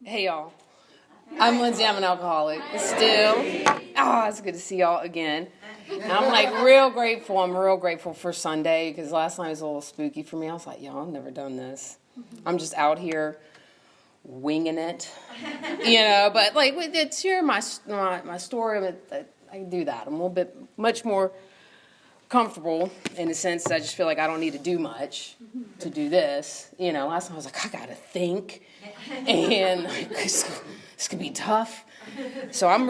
Hey y'all, I'm Lindsey, I'm an alcoholic, still. It's good to see y'all again. And I'm like real grateful for Sunday, because last night was a little spooky for me. I was like, y'all, I've never done this. I'm just out here winging it, but like, it's here my story, I do that. I'm a little bit, much more comfortable in the sense that I just feel like I don't need to do much to do this. Last night I was like, I gotta think, and like, this could be tough. So I'm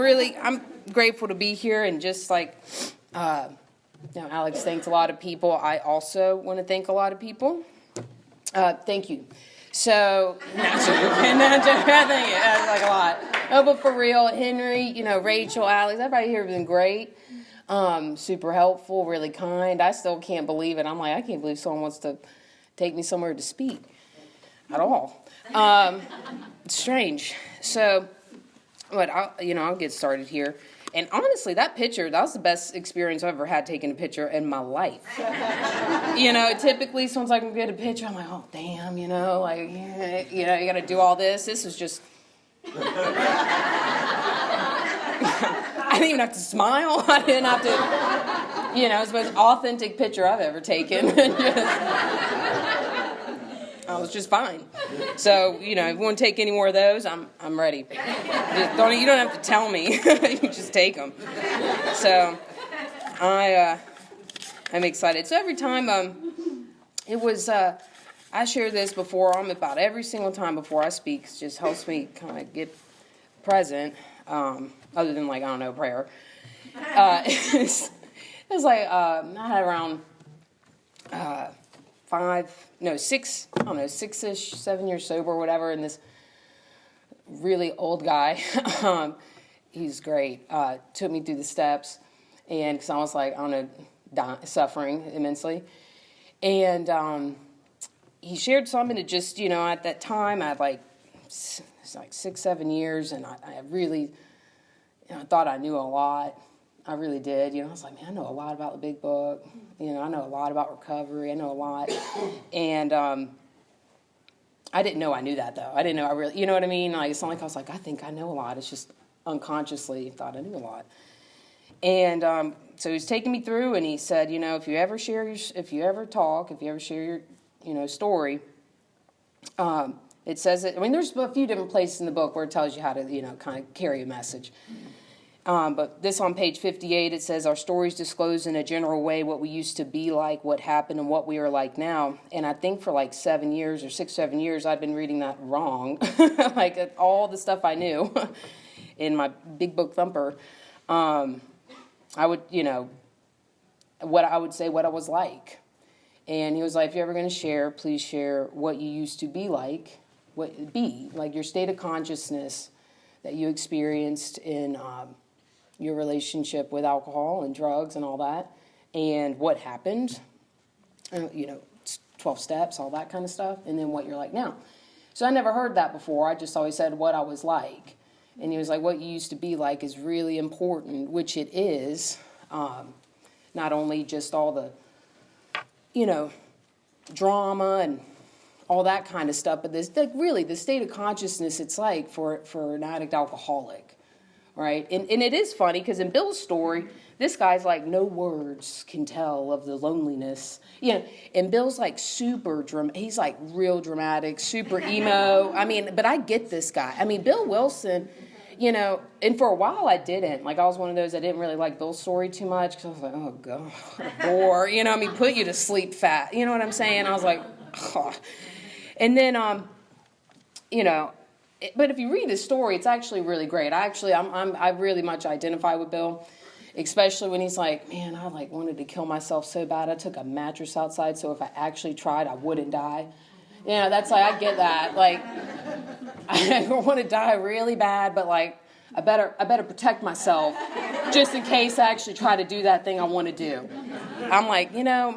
grateful to be here, and just like, Alex thanked a lot of people. I also want to thank a lot of people. Thank you. So, thank you. That's like a lot. No, but for real, Henry, Rachel, Alex, everybody here has been great. Super helpful, really kind. I still can't believe it. I'm like, I can't believe someone wants to take me somewhere to speak at all. It's strange. So, but I'll get started here. And honestly, that was the best experience I've ever had taking a picture in my life. Typically someone's like, I'm going to get a picture. I'm like, oh, damn, you got to do all this. This was just, I didn't even have to smile. I didn't have to, it's the most authentic picture I've ever taken. I was just fine. So, if you want to take any more of those, I'm ready. You don't have to tell me. You can just take them. So, I'm excited. So every time, it was, I share this before, about every single time before I speak. It just helps me kind of get present, other than prayer. It's like, I had around, 6-ish, 7 years sober or whatever, and this really old guy, he's great, took me through the steps, and because I was like, suffering immensely, and he shared something that just, at that time, I had it's like 6-7 years, and I really, I thought I knew a lot. I really did. I was like, man, I know a lot about the big book. I know a lot about recovery. I know a lot. And I didn't know I knew that, though. I didn't know I really, you know what I mean? It's not like I was like, I think I know a lot. It's just unconsciously thought I knew a lot. And so he was taking me through, and he said, if you ever share your story, it says it. There's a few different places in the book where it tells you how to, kind of carry a message. But this on page 58, it says, our stories disclose in a general way what we used to be like, what happened, and what we are like now. And I think for 7 years or 6-7 years, I've been reading that wrong. All the stuff I knew in my big book thumper, I would, what I would say what I was like. And he was like, if you're ever going to share, please share what you used to be like, your state of consciousness that you experienced in your relationship with alcohol and drugs and all that, and what happened, 12 steps, all that kind of stuff, and then what you're like now. So I never heard that before. I just always said what I was like. And he was like, what you used to be like is really important, which it is, not only just all the, drama and all that kind of stuff, but this, really the state of consciousness it's like for an addict alcoholic. Right? And it is funny because in Bill's story, this guy's like, no words can tell of the loneliness. And Bill's like he's like real dramatic, super emo. But I get this guy. Bill Wilson, and for a while I didn't. I was one of those, I didn't really like Bill's story too much because I was like, oh, God, what a bore. Put you to sleep fat. You know what I'm saying? I was like, oh. And then, but if you read his story, it's actually really great. I really much identify with Bill, especially when he's like, man, I wanted to kill myself so bad. I took a mattress outside, so if I actually tried, I wouldn't die. That's I get that. I want to die really bad, but I better protect myself just in case I actually try to do that thing I want to do. I'm like, I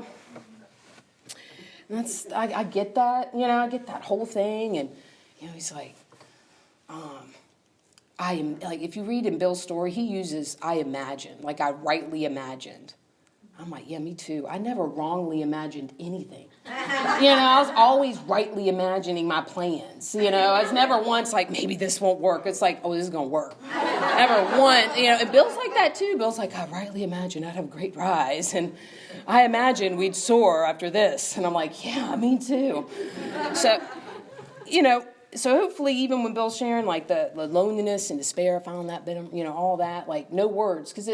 get that. I get that whole thing, and he's like. I am if you read in Bill's story, he uses I imagined, I rightly imagined. I'm like, yeah, me too. I never wrongly imagined anything. I was always rightly imagining my plans. I was never once like, maybe this won't work. It's like, oh, this is going to work. Never once, and Bill's like that too. Bill's like, I rightly imagined I'd have a great rise. And I imagined we'd soar after this. And I'm like, yeah, me too. So, so hopefully even when Bill's sharing like the loneliness and despair, I found that bit, all that, like no words. Because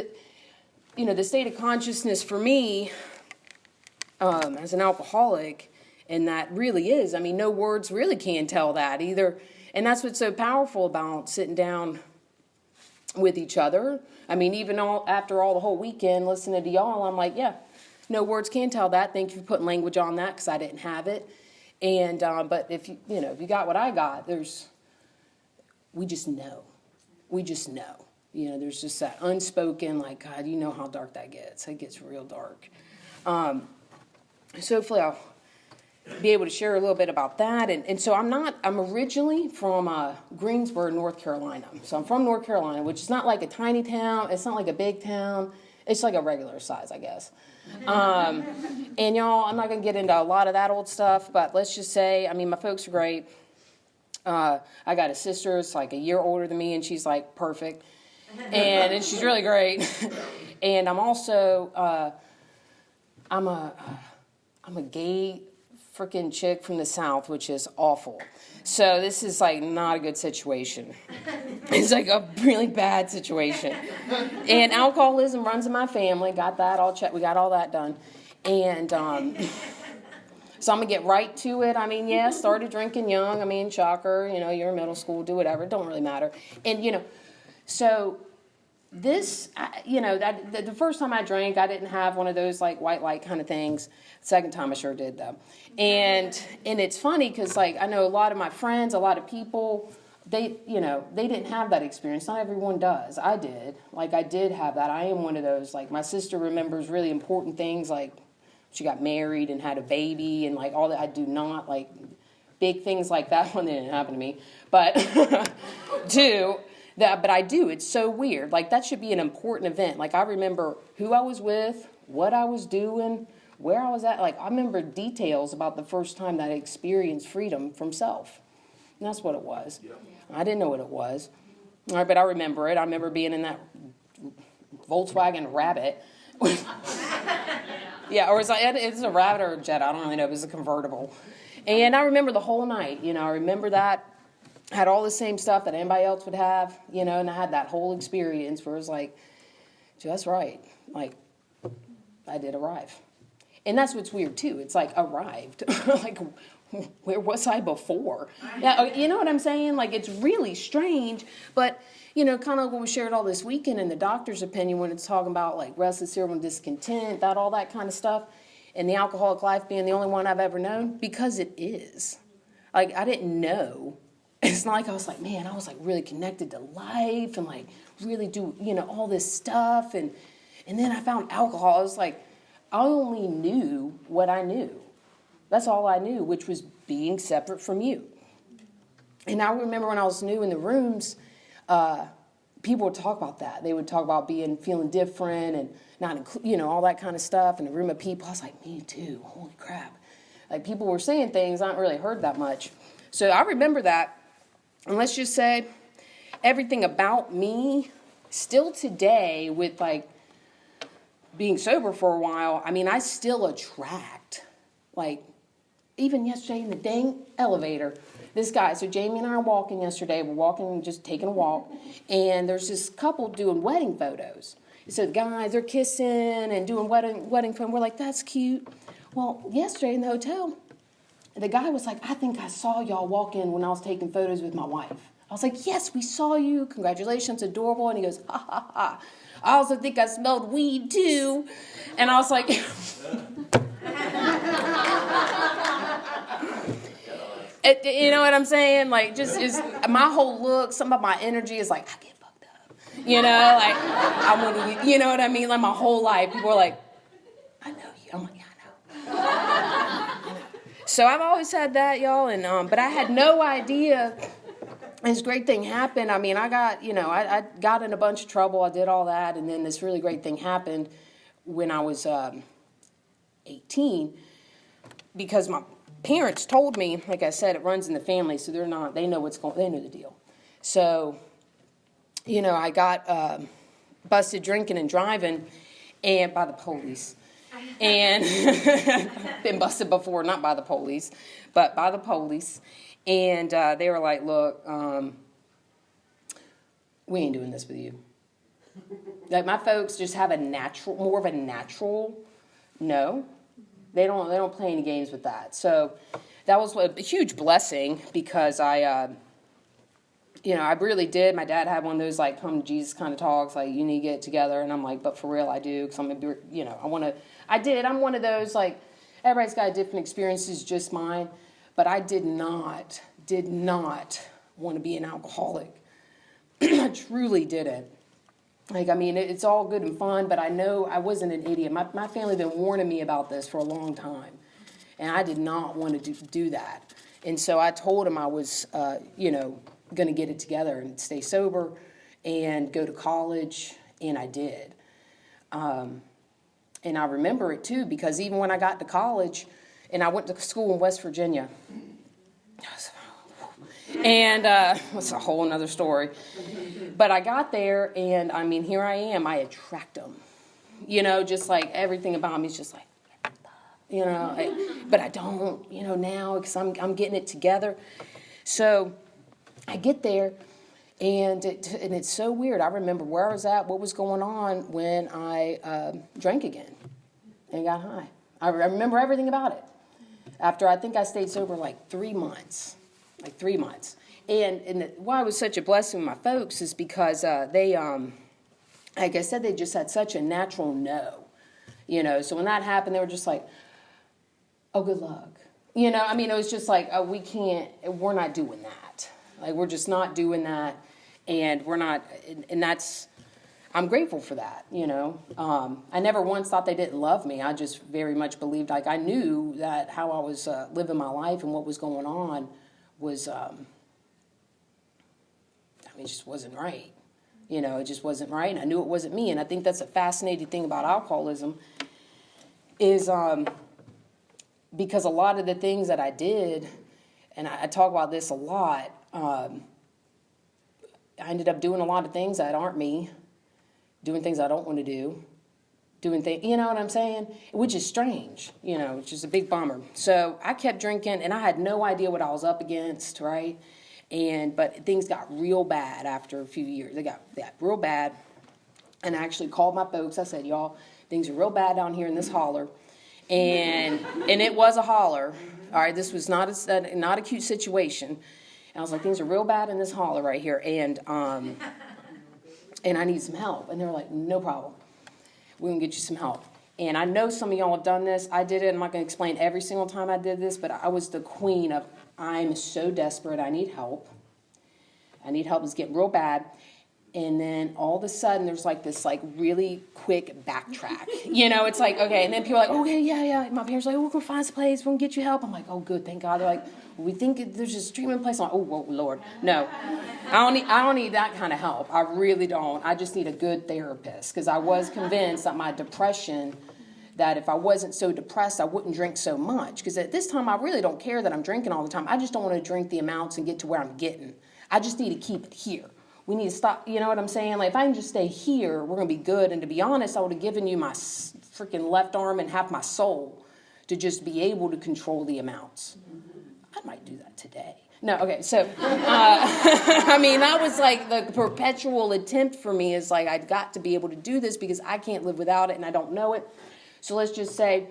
the state of consciousness for me, as an alcoholic, and that really is, no words really can tell that either. And that's what's so powerful about sitting down with each other. Even after all the whole weekend listening to y'all, I'm like, yeah, no words can tell that. Thank you for putting language on that because I didn't have it. And but if if you got what I got, we just know. There's just that unspoken, like, God, you know how dark that gets. It gets real dark. So hopefully I'll be able to share a little bit about that. And so I'm originally from Greensboro, North Carolina. So I'm from North Carolina, which is not like a tiny town. It's not like a big town. It's like a regular size, I guess. And y'all, I'm not going to get into a lot of that old stuff, but let's just say, my folks are great. I got a sister that's like a year older than me, and she's like perfect. And she's really great. And I'm also, I'm a gay freaking chick from the South, which is awful. So this is like not a good situation. It's like a really bad situation. And alcoholism runs in my family. Got that all checked. We got all that done. And so I'm going to get right to it. Started drinking young. Shocker. You're in middle school, do whatever. It don't really matter. And, so this, the first time I drank, I didn't have one of those like white light kind of things. Second time I sure did though. And it's funny because like I know a lot of my friends, a lot of people, they didn't have that experience. Not everyone does. I did. Like I did have that. I am one of those. Like my sister remembers really important things like she got married and had a baby and like all that. I do not like big things like that one. That didn't happen to me. But but I do. It's so weird. Like that should be an important event. Like I remember who I was with, what I was doing, where I was at. Like I remember details about the first time that I experienced freedom from self. And that's what it was. Yeah. I didn't know what it was. All right, but I remember it. I remember being in that Volkswagen Rabbit. Yeah, or it's a Rabbit or a Jet. I don't really know. It was a convertible. And I remember the whole night. I remember that. Had all the same stuff that anybody else would have, and I had that whole experience where it was like, just right. Like, I did arrive. And that's what's weird, too. It's like, arrived. Like, where was I before? Yeah, you know what I'm saying? Like, it's really strange. But, kind of what we shared all this weekend in the doctor's opinion when it's talking about, like, restless cerebral discontent, all that kind of stuff, and the alcoholic life being the only one I've ever known, because it is. Like, I didn't know. It's not like I was like, man, I was like really connected to life and like really do, all this stuff. And then I found alcohol. I was like, I only knew what I knew. That's all I knew, which was being separate from you. And I remember when I was new in the rooms, people would talk about that. They would talk about feeling different and not, all that kind of stuff. In a room of people, I was like, me too. Holy crap. Like people were saying things I hadn't really heard that much. So I remember that. And let's just say everything about me still today with like being sober for a while, I still attract, like even yesterday in the dang elevator, this guy, so Jamie and I are walking yesterday, we're walking, just taking a walk, and there's this couple doing wedding photos. So the guys, they're kissing and doing wedding photos, we're like, that's cute. Well, yesterday in the hotel, the guy was like, I think I saw y'all walk in when I was taking photos with my wife. I was like, yes, we saw you. Congratulations, adorable. And he goes, ha, ha, ha. I also think I smelled weed, too. And I was like, you know what I'm saying? Like, just my whole look, some of my energy is like, I get fucked up. Like, I want to, you know what I mean? Like, my whole life, people are like, I know you. I'm like, yeah, I know. So I've always had that, y'all, and but I had no idea this great thing happened. I got, I got in a bunch of trouble. I did all that, and then this really great thing happened when I was 18, because my parents told me, like I said, it runs in the family, so they know they know the deal. So, I got busted drinking and driving, and by the police. And been busted before, not by the police, but by the police. And they were like, look, we ain't doing this with you. Like, my folks just have more of a natural no. They don't play any games with that. So that was a huge blessing, because I really did. My dad had one of those, like, come to Jesus kind of talks, like, you need to get it together. And I'm like, but for real, I do, because I'm going to be, I'm one of those, like, everybody's got different experiences, just mine. But I did not want to be an alcoholic. I truly didn't. Like, I mean, it's all good and fun, but I know I wasn't an idiot. My family had been warning me about this for a long time, and I did not want to do that. And so I told him I was, going to get it together and stay sober and go to college, and I did. And I remember it, too, because even when I got to college, and I went to school in West Virginia, and it's a whole other story. But I got there, and, I mean, here I am. I attract them. Just like everything about me is just like, but I don't, now, because I'm getting it together. So I get there, and it's so weird. I remember where I was at, what was going on when I drank again and got high. I remember everything about it. After I think I stayed sober like 3 months. And why it was such a blessing with my folks is because they, like I said, they just had such a natural no. So when that happened, they were just like, oh, good luck. It was just like, oh, we're not doing that. Like, we're just not doing that. And we're not, and that's, I'm grateful for that, I never once thought they didn't love me. I just very much believed, like, I knew that how I was living my life and what was going on was, it just wasn't right. It just wasn't right. And I knew it wasn't me. And I think that's a fascinating thing about alcoholism is because a lot of the things that I did, and I talk about this a lot, I ended up doing a lot of things that aren't me, doing things I don't want to do, doing things, you know what I'm saying? Which is strange, which is a big bummer. So I kept drinking, and I had no idea what I was up against, right? But things got real bad after a few years. They got real bad. And I actually called my folks. I said, y'all, things are real bad down here in this holler. And it was a holler. All right, this was not a cute situation. And I was like, things are real bad in this holler right here. And I need some help. And they were like, no problem. We're going to get you some help. And I know some of y'all have done this. I did it. I'm not going to explain every single time I did this, but I was the queen of, I'm so desperate. I need help. It's getting real bad. And then all of a sudden, there's like this like really quick backtrack. It's like, okay. And then people are like, okay, yeah. My parents are like, we're going to find some place. We're going to get you help. I'm like, oh, good. Thank God. They're like, we think there's this treatment place. I'm like, oh, whoa, Lord. No, I don't need that kind of help. I really don't. I just need a good therapist, because I was convinced that my depression, that if I wasn't so depressed, I wouldn't drink so much. Because at this time, I really don't care that I'm drinking all the time. I just don't want to drink the amounts and get to where I'm getting. I just need to keep it here. We need to stop, you know what I'm saying? Like, if I can just stay here, we're going to be good. And to be honest, I would have given you my freaking left arm and half my soul to just be able to control the amounts. I might do that today. No, okay, so, that was like the perpetual attempt for me is like, I've got to be able to do this because I can't live without it and I don't know it. So let's just say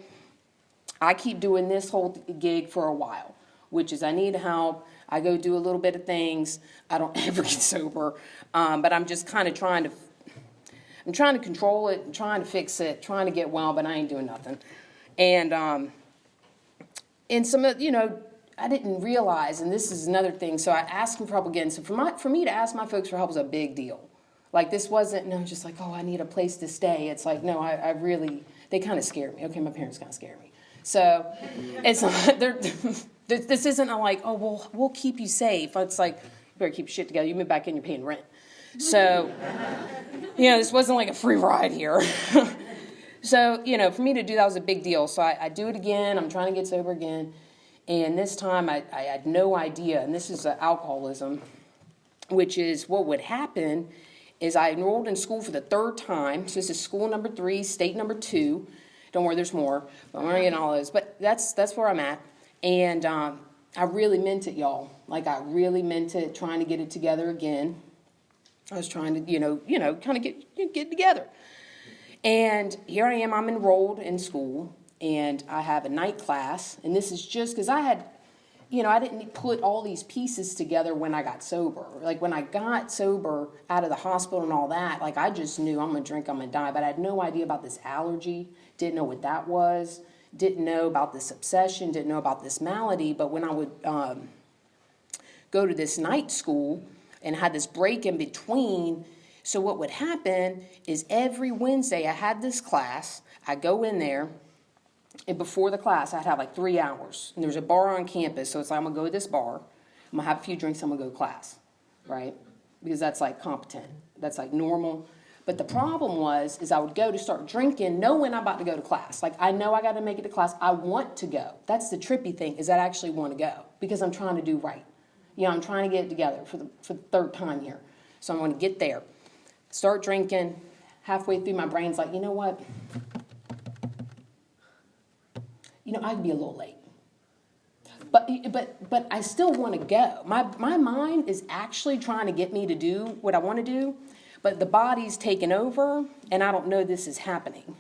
I keep doing this whole gig for a while, which is I need help. I go do a little bit of things. I don't ever get sober, but I'm just kind of trying to control it, trying to fix it, trying to get well, but I ain't doing nothing. And some of, I didn't realize, and this is another thing, so I asked them for help again. So for me to ask my folks for help was a big deal. Like, this wasn't, just like, oh, I need a place to stay. It's like, no, I really, they kind of scared me. Okay, my parents kind of scared me. So it's not, this isn't like, oh, well, we'll keep you safe. It's like, you better keep your shit together. You move back in, you're paying rent. So, this wasn't like a free ride here. So, for me to do that was a big deal. So I do it again. I'm trying to get sober again. And this time I had no idea. And this is alcoholism, which is what would happen is I enrolled in school for the third time. So this is school number 3, state number 2. Don't worry, there's more. But I'm not getting all those. But that's where I'm at. And I really meant it, y'all. Like, I really meant it, trying to get it together again. I was trying to, kind of get together. And here I am, I'm enrolled in school, and I have a night class. And this is just because I had, I didn't put all these pieces together when I got sober. Like, when I got sober out of the hospital and all that, like, I just knew I'm going to drink, I'm going to die. But I had no idea about this allergy, didn't know what that was, didn't know about this obsession, didn't know about this malady. But when I would go to this night school and had this break in between, so what would happen is every Wednesday I had this class. I go in there, and before the class I'd have like 3 hours. And there's a bar on campus, so it's like I'm going to go to this bar, I'm going to have a few drinks, I'm going to go to class, right? Because that's like competent. That's like normal. But the problem is I would go to start drinking knowing I'm about to go to class. Like, I know I got to make it to class. I want to go. That's the trippy thing, is that I actually want to go because I'm trying to do right. I'm trying to get it together for the third time here. So I'm going to get there, start drinking. Halfway through, my brain's like, you know what? I'd be a little late. But I still want to go. My mind is actually trying to get me to do what I want to do, but the body's taken over, and I don't know this is happening,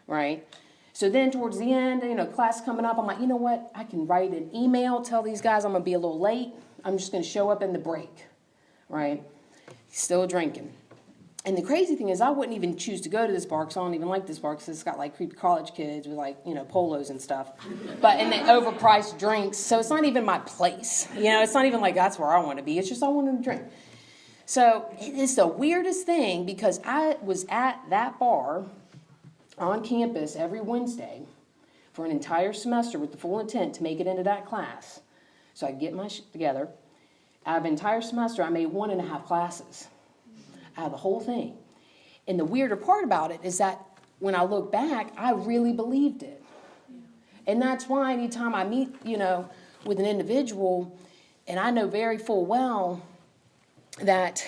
right? So then towards the end, class coming up, I'm like, you know what? I can write an email, tell these guys I'm going to be a little late. I'm just going to show up in the break, right? Still drinking. And the crazy thing is I wouldn't even choose to go to this bar because I don't even like this bar because it's got like creepy college kids with like, polos and stuff. And the overpriced drinks. So it's not even my place. It's not even like that's where I want to be. It's just I want to drink. So it's the weirdest thing because I was at that bar on campus every Wednesday for an entire semester with the full intent to make it into that class. So I get my shit together. Out of an entire semester, I made 1.5 classes out of the whole thing. And the weirder part about it is that when I look back, I really believed it. And that's why anytime I meet, with an individual, and I know very full well that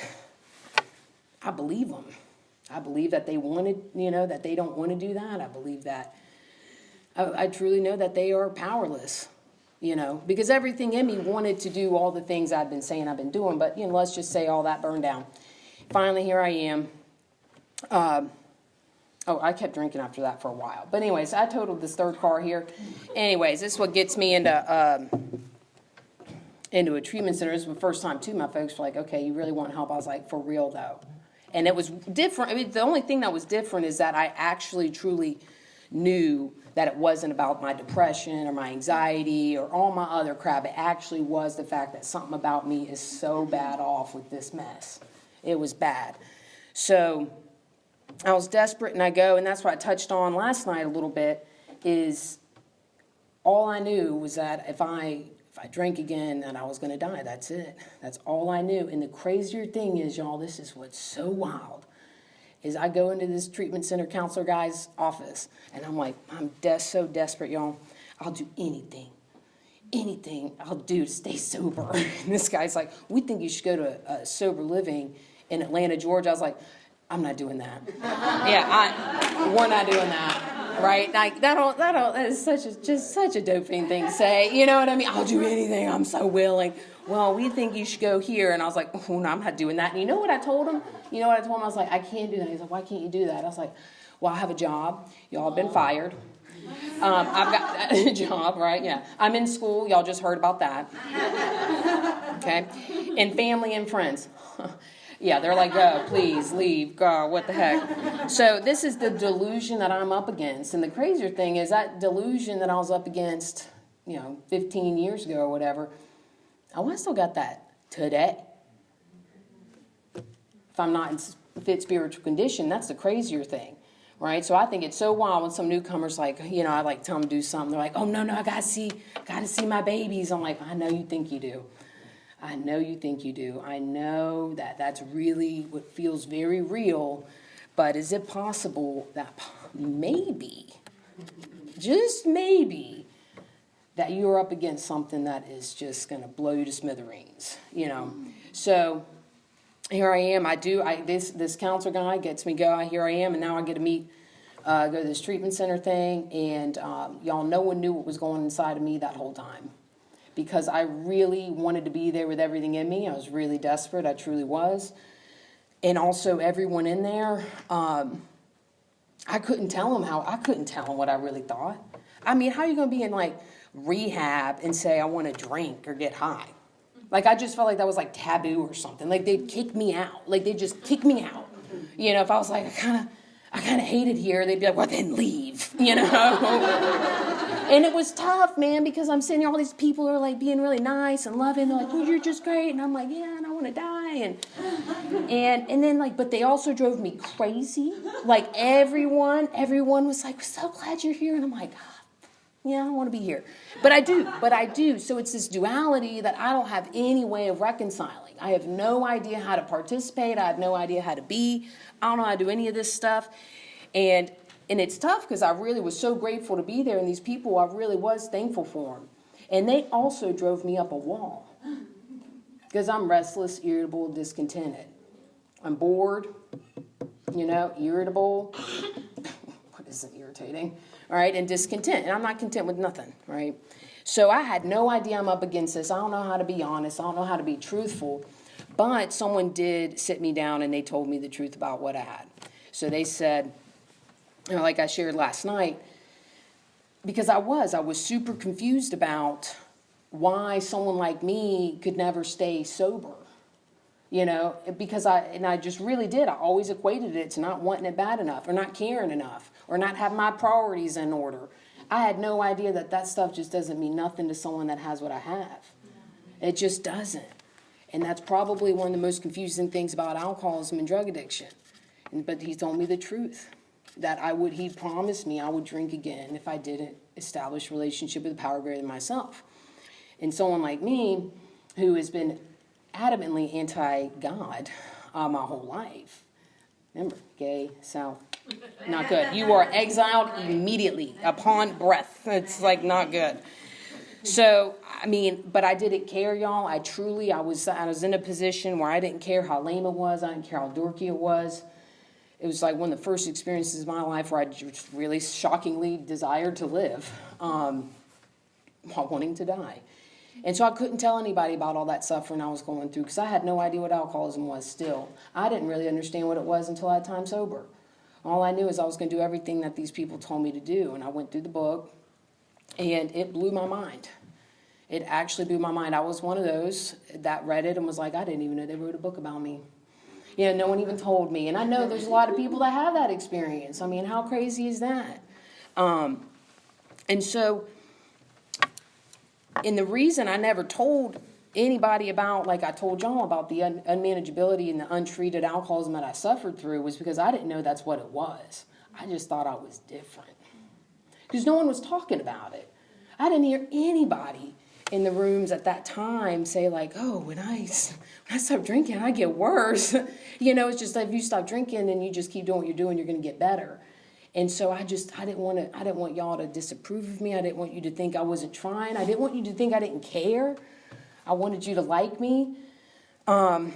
I believe them. I believe that they wanted, that they don't want to do that. I believe that I truly know that they are powerless, because everything in me wanted to do all the things I've been saying I've been doing. But, let's just say all that burned down. Finally, here I am. I kept drinking after that for a while. But anyways, I totaled this third car here. Anyways, this is what gets me into a treatment center. This was the first time, too. My folks were like, okay, you really want help? I was like, for real, though. And it was different. I mean, the only thing that was different is that I actually truly knew that it wasn't about my depression or my anxiety or all my other crap. It actually was the fact that something about me is so bad off with this mess. It was bad. So I was desperate, and I go, and that's what I touched on last night a little bit, is all I knew was that if I drank again, that I was going to die. That's it. That's all I knew. And the crazier thing is, y'all, this is what's so wild, is I go into this treatment center counselor guy's office, and I'm like, I'm so desperate, y'all. I'll do anything I'll do to stay sober. And this guy's like, we think you should go to a sober living in Atlanta, Georgia. I was like, I'm not doing that. We're not doing that, right? Like that is just such a doping thing to say. You know what I mean? I'll do anything. I'm so willing. Well, we think you should go here. And I was like, oh, no, I'm not doing that. And you know what I told him? I was like, I can't do that. He's like, why can't you do that? I was like, well, I have a job. Y'all have been fired. I've got a job, right? Yeah. I'm in school. Y'all just heard about that. Okay. And family and friends. Yeah, they're like, oh, please leave. God, what the heck? So this is the delusion that I'm up against. And the crazier thing is that delusion that I was up against, 15 years ago or whatever, I still got that today. If I'm not in fit spiritual condition, that's the crazier thing, right? So I think it's so wild when some newcomers like, I like tell them to do something. They're like, oh, no, I gotta see my babies. I'm like, I know you think you do. I know you think you do. I know that that's really what feels very real, But is it possible that maybe, just maybe, that you're up against something that is just going to blow you to smithereens, So here I am. This counselor guy gets me going. Here I am, and now I get to go to this treatment center thing, and y'all, no one knew what was going inside of me that whole time, because I really wanted to be there with everything in me. I was really desperate. I truly was. And also everyone in there, I couldn't tell them what I really thought. I mean, how are you going to be in rehab and say I want to drink or get high? I just felt like that was taboo or something. They'd kick me out. They'd just kick me out. If I was I kind of hate it here, they'd be like, well, then leave, And it was tough, man, because I'm sitting there, all these people are being really nice and loving. They're like, well, you're just great. And I'm like, yeah, and I want to die. And then but they also drove me crazy. Everyone was like, we're so glad you're here. And I'm like, yeah, I don't want to be here. But I do. So it's this duality that I don't have any way of reconciling. I have no idea how to participate. I have no idea how to be. I don't know how to do any of this stuff. And it's tough because I really was so grateful to be there. And these people, I really was thankful for them. And they also drove me up a wall because I'm restless, irritable, discontented. I'm bored, irritable. What isn't irritating? All right, and discontent. And I'm not content with nothing, right? So I had no idea I'm up against this. I don't know how to be honest. I don't know how to be truthful. But someone did sit me down and they told me the truth about what I had. So they said, like I shared last night, because I was super confused about why someone like me could never stay sober. Because I just really did. I always equated it to not wanting it bad enough or not caring enough or not having my priorities in order. I had no idea that stuff just doesn't mean nothing to someone that has what I have. It just doesn't. And that's probably one of the most confusing things about alcoholism and drug addiction. But he told me the truth, that he promised me I would drink again if I didn't establish a relationship with a power greater than myself. And someone like me, who has been adamantly anti-God my whole life. Remember, gay, South, not good. You are exiled immediately upon breath. It's not good. So, but I didn't care, y'all. I was in a position where I didn't care how lame it was. I didn't care how dorky it was. It was one of the first experiences of my life where I just really shockingly desired to live while wanting to die. And so I couldn't tell anybody about all that suffering I was going through because I had no idea what alcoholism was still. I didn't really understand what it was until I had time sober. All I knew is I was going to do everything that these people told me to do. And I went through the book, and it blew my mind. It actually blew my mind. I was one of those that read it and was like, I didn't even know they wrote a book about me. No one even told me. And I know there's a lot of people that have that experience. How crazy is that? And so... And the reason I never told anybody about, I told y'all about the unmanageability and the untreated alcoholism that I suffered through was because I didn't know that's what it was. I just thought I was different. Because no one was talking about it. I didn't hear anybody in the rooms at that time say when I stop drinking, I get worse. It's just if you stop drinking and you just keep doing what you're doing, you're going to get better. And so I didn't want y'all to disapprove of me. I didn't want you to think I wasn't trying. I didn't want you to think I didn't care. I wanted you to like me. But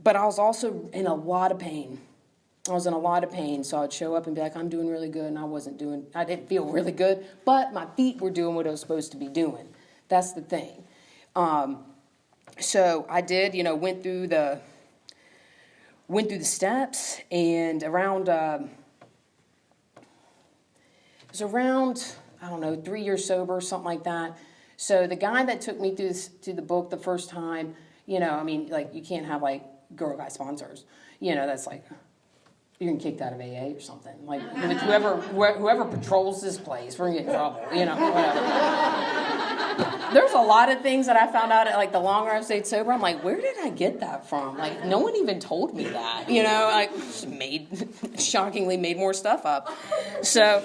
I was also in a lot of pain. So I'd show up and be like, I'm doing really good. And I didn't feel really good, but my feet were doing what I was supposed to be doing. That's the thing. So I did, went through the steps, and around, it was around, 3 years sober, something like that. So the guy that took me through the book the first time, you can't have girl guy sponsors. That's you're getting kicked out of AA or something. With whoever patrols this place, we're gonna get in trouble. Whatever. There's a lot of things that I found out the longer I've stayed sober. I'm like, where did I get that from? No one even told me that. Shockingly made more stuff up. So,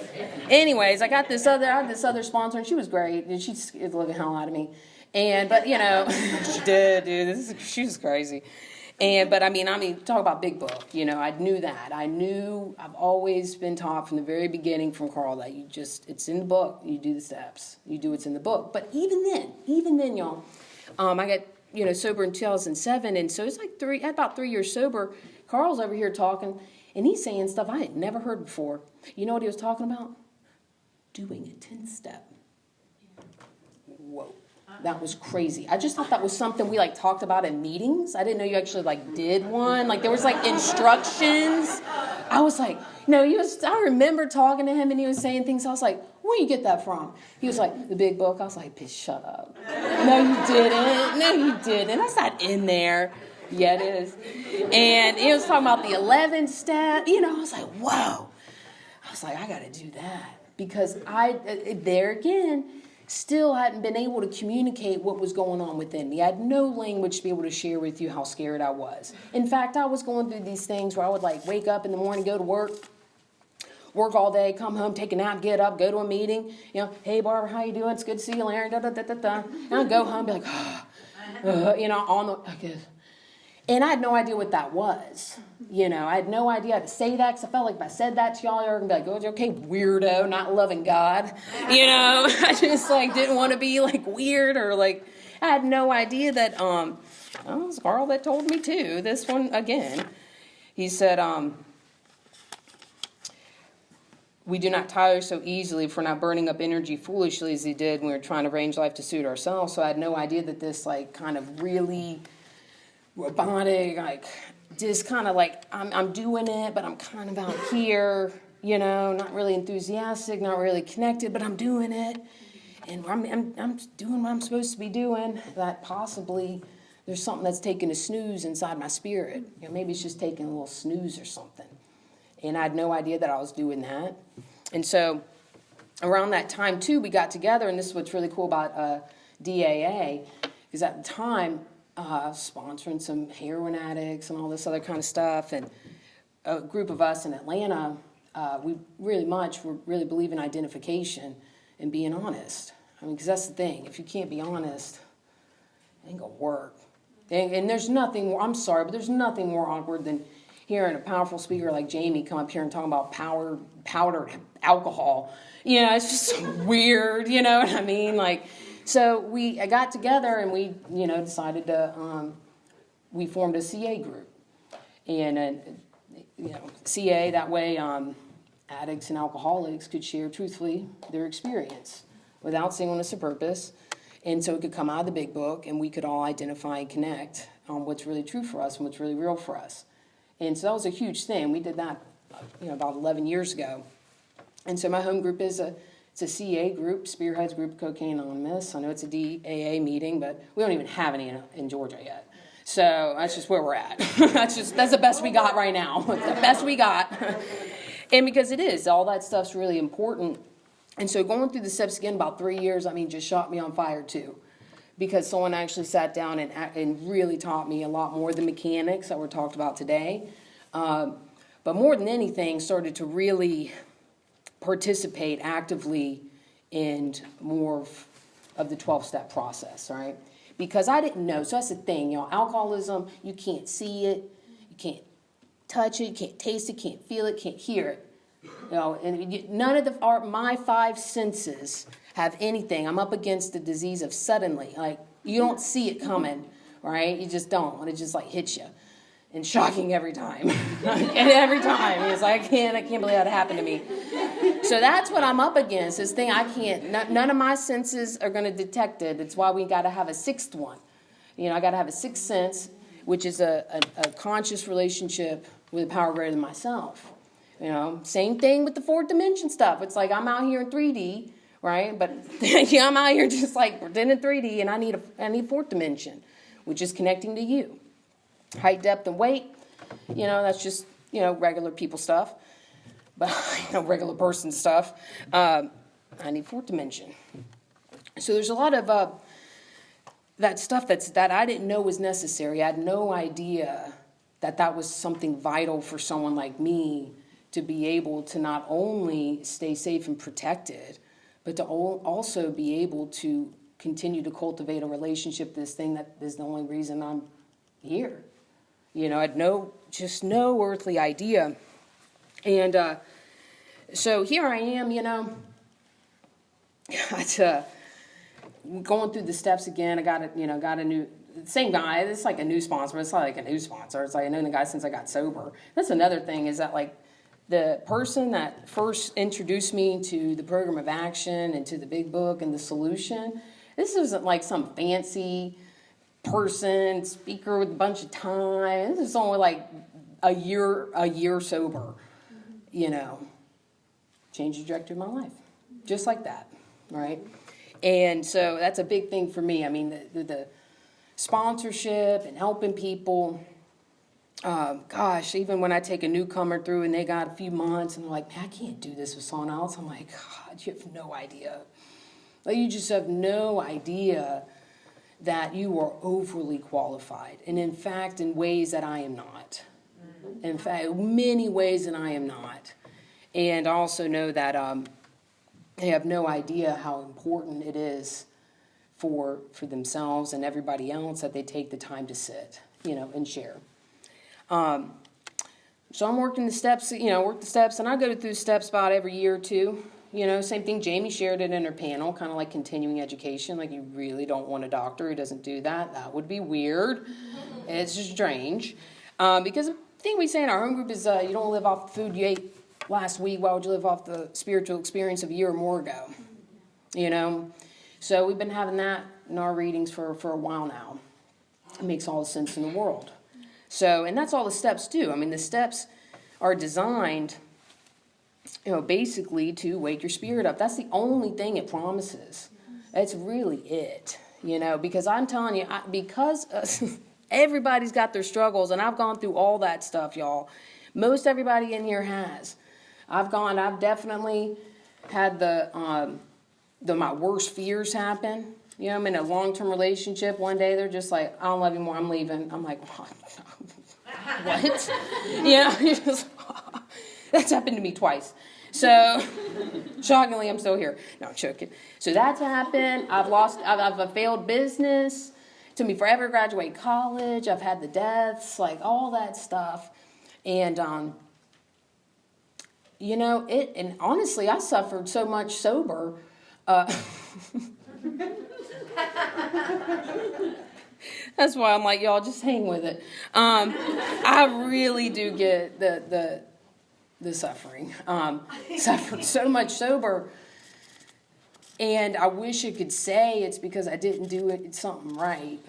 anyways, I got this other sponsor, and she was great, and she scared the living hell out of me. But she did, dude. She was crazy. But I mean, talk about big book. I knew that. I've always been taught from the very beginning from Carl that it's in the book. You do the steps. You do what's in the book. But even then, y'all, I got, sober in 2007. And so it's like about 3 years sober. Carl's over here talking, and he's saying stuff I had never heard before. You know what he was talking about? Doing a 10-step. Whoa. That was crazy. I just thought that was something we talked about in meetings. I didn't know you actually did one. There was instructions. I was like, no, I remember talking to him and he was saying things. I was like, where you get that from? He was like, the big book. I was like, bitch, shut up. No, you didn't. No, you didn't. That's not in there. Yeah, it is. And he was talking about the 11 step. I was like, whoa. I was like, I got to do that. Because there again, still hadn't been able to communicate what was going on within me. I had no language to be able to share with you how scared I was. In fact, I was going through these things where I would wake up in the morning, go to work all day, come home, take a nap, get up, go to a meeting. Hey, Barbara, how you doing? It's good to see you, Larry. Da, da, da, da, da. And I'd go home and be like, and I had no idea what that was. I had no idea how to say that because I felt like if I said that to y'all, you were going to be like, oh, okay, weirdo, not loving God. I just didn't want to be weird or I had no idea that, it was Carl that told me too. This one again, he said, we do not tire so easily if we're not burning up energy foolishly as he did when we were trying to arrange life to suit ourselves. So I had no idea that this kind of really robotic, just kind of I'm doing it, but I'm kind of out here, not really enthusiastic, not really connected, but I'm doing it, and I'm doing what I'm supposed to be doing. That possibly there's something that's taking a snooze inside my spirit. Maybe it's just taking a little snooze or something, and I had no idea that I was doing that. And so around that time too, we got together, and this is what's really cool about DAA, because at the time. Sponsoring some heroin addicts and all this other kind of stuff. And a group of us in Atlanta, we really believe in identification and being honest. Because that's the thing. If you can't be honest, it ain't going to work. And there's nothing more, I'm sorry, but there's nothing more awkward than hearing a powerful speaker like Jamie come up here and talk about powdered alcohol. It's just so weird, you know what I mean? So I got together and we, decided to, we formed a CA group. And, CA, that way addicts and alcoholics could share truthfully their experience without singleness of purpose. And so it could come out of the big book and we could all identify and connect on what's really true for us and what's really real for us. And so that was a huge thing. We did that, about 11 years ago. And so my home group it's a CA group, Spearheads Group of Cocaine Anonymous. I know it's a DAA meeting, but we don't even have any in Georgia yet. So that's just where we're at. That's the best we got right now. It's the best we got. And because it is, all that stuff's really important. And so going through the steps again, about 3 years, just shot me on fire too. Because someone actually sat down and really taught me a lot more than mechanics that were talked about today. But more than anything, started to really participate actively in more of the 12-step process, right? Because I didn't know. So that's the thing, alcoholism, you can't see it, you can't touch it, you can't taste it, can't feel it, can't hear it. And none of my five senses have anything. I'm up against the disease of suddenly. You don't see it coming, right? You just don't. And it just hits you. And shocking every time. And every time. It's I can't believe that happened to me. So that's what I'm up against. This thing none of my senses are going to detect it. It's why we got to have a sixth one. I got to have a sixth sense, which is a conscious relationship with a power greater than myself. Same thing with the fourth dimension stuff. It's I'm out here in 3D, right? But I'm out here just pretending in 3D, and I need fourth dimension, which is connecting to you. Height, depth, and weight, that's just, regular people stuff. But, regular person stuff. I need fourth dimension. So there's a lot of that stuff that I didn't know was necessary. I had no idea that was something vital for someone like me to be able to not only stay safe and protected, but to also be able to continue to cultivate a relationship with this thing that is the only reason I'm here. You know, I had just no earthly idea. And so here I am, you know, going through the steps again. I got a new, same guy. It's like a new sponsor. It's not like a new sponsor. It's like I know the guy since I got sober. That's another thing, is that like the person that first introduced me to the program of action and to the big book and the solution, this isn't like some fancy person, speaker with a bunch of time. This is only like a year sober, you know. Changed the trajectory of my life. Just like that, right? And so that's a big thing for me. I mean, the sponsorship and helping people. Gosh, even when I take a newcomer through and they got a few months and they're like, man, I can't do this with someone else. I'm like, God, you have no idea. Like, you just have no idea that you are overly qualified. And in fact, in ways that I am not. In fact, many ways that I am not. And I also know that they have no idea how important it is for themselves and everybody else that they take the time to sit, you know, and share. So I'm working the steps, you know, and I go through steps about every year or two. You know, same thing. Jamie shared it in her panel, kind of like continuing education. Like, you really don't want a doctor who doesn't do that. That would be weird. It's just strange. Because the thing we say in our home group is you don't live off the food you ate last week. Why would you live off the spiritual experience of a year or more ago? You know? So we've been having that in our readings for a while now. It makes all the sense in the world. So, and that's all the steps do. I mean, the steps are designed, you know, basically to wake your spirit up. That's the only thing it promises. That's really it, you know, because I'm telling you, because everybody's got their struggles, and I've gone through all that stuff, y'all. Most everybody in here has. I've definitely had my worst fears happen. You know, I'm in a long-term relationship. One day they're just like, I don't love you more, I'm leaving. I'm like, what? You know, that's happened to me twice. So, shockingly, I'm still here. No, I'm joking. So that's happened. I've a failed business. It took me forever to graduate college. I've had the deaths, like all that stuff. And, you know, and honestly, I suffered so much sober. That's why I'm like, y'all, just hang with it. I really do get the suffering. Suffered so much sober. And I wish I could say it's because I didn't do something right.